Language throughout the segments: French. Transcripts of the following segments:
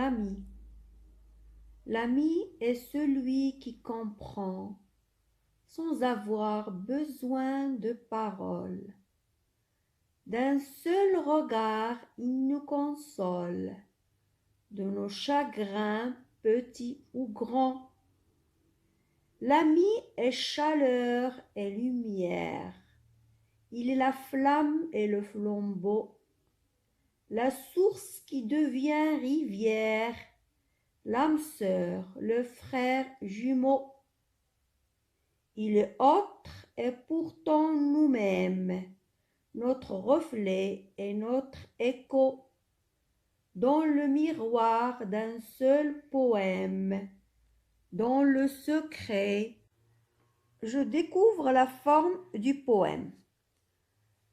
l'ami. L'ami est celui qui comprend sans avoir besoin de paroles. D'un seul regard, il nous console de nos chagrins petits ou grands. L'ami est chaleur et lumière. Il est la flamme et le flambeau, la source qui devient rivière, l'âme sœur, le frère jumeau. Il est autre et pourtant nous-mêmes, notre reflet et notre écho, dans le miroir d'un seul poème, dans le secret. Je découvre la forme du poème.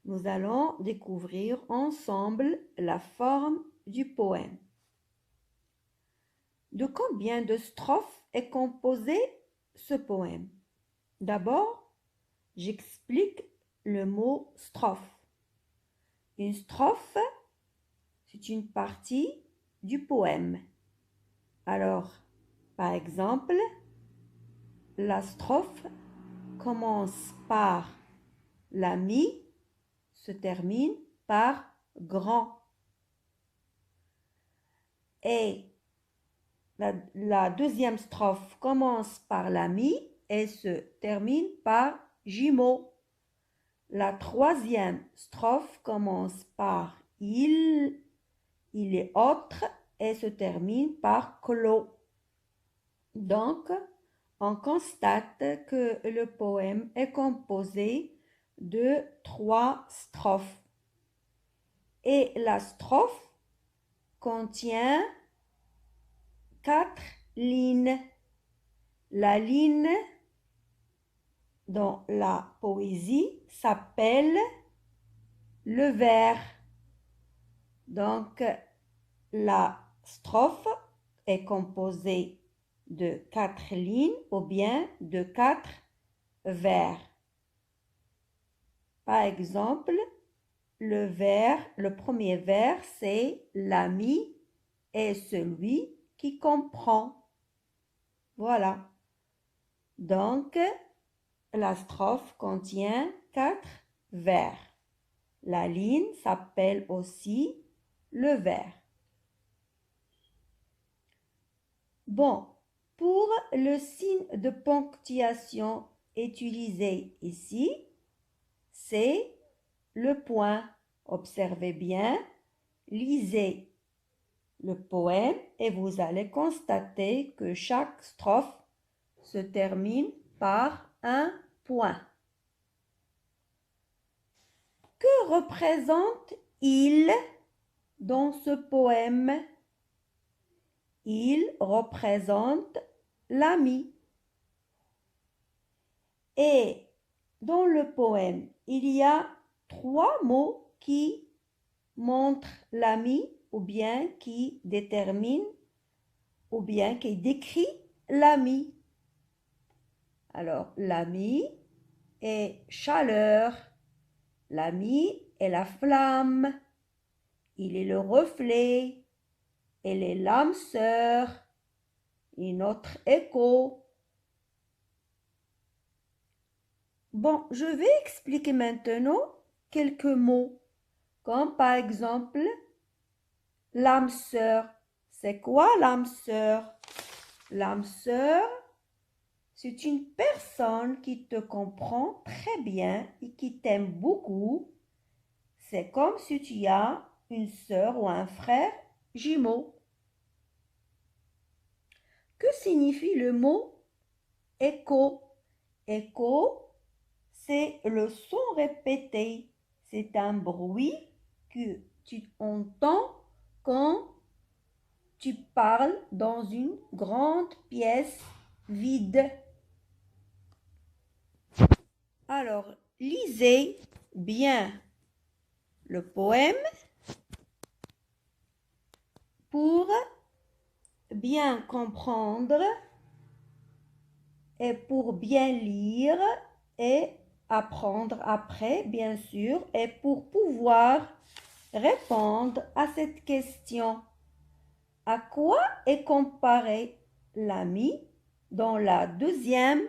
Nous allons découvrir ensemble la forme du poème. De combien de strophes est composé ce poème? D'abord, j'explique le mot strophe. Une strophe, c'est une partie du poème. Alors, par exemple, la strophe commence par la mi, se termine par grand. Et la deuxième strophe commence par la mi et se termine par jumeau. La troisième strophe commence par il est autre et se termine par clos. Donc, on constate que le poème est composé de 3 strophes. Et la strophe contient 4 lignes. La ligne dans la poésie s'appelle le vers. Donc, la strophe est composée de 4 lignes ou bien de 4 vers. Par exemple, le premier vers, c'est l'ami est celui qui comprend. Voilà. Donc, la strophe contient 4 vers. La ligne s'appelle aussi le vers. Bon, pour le signe de ponctuation utilisé ici, c'est le point. Observez bien, lisez le poème et vous allez constater que chaque strophe se termine par un point. Que représente il dans ce poème? Il représente l'ami. Et dans le poème, il y a 3 mots qui montrent l'ami ou bien qui déterminent ou bien qui décrit l'ami. Alors, l'ami est chaleur, l'ami est la flamme, il est le reflet, elle est l'âme sœur et notre écho. Bon, je vais expliquer maintenant quelques mots, comme par exemple l'âme sœur. C'est quoi l'âme sœur? L'âme sœur, c'est une personne qui te comprend très bien et qui t'aime beaucoup. C'est comme si tu as une sœur ou un frère jumeau. Que signifie le mot écho? Écho, c'est le son répété. C'est un bruit que tu entends quand tu parles dans une grande pièce vide. Alors, lisez bien le poème pour bien comprendre et pour bien lire et apprendre après, bien sûr, et pour pouvoir répondre à cette question. À quoi est comparé l'ami dans la deuxième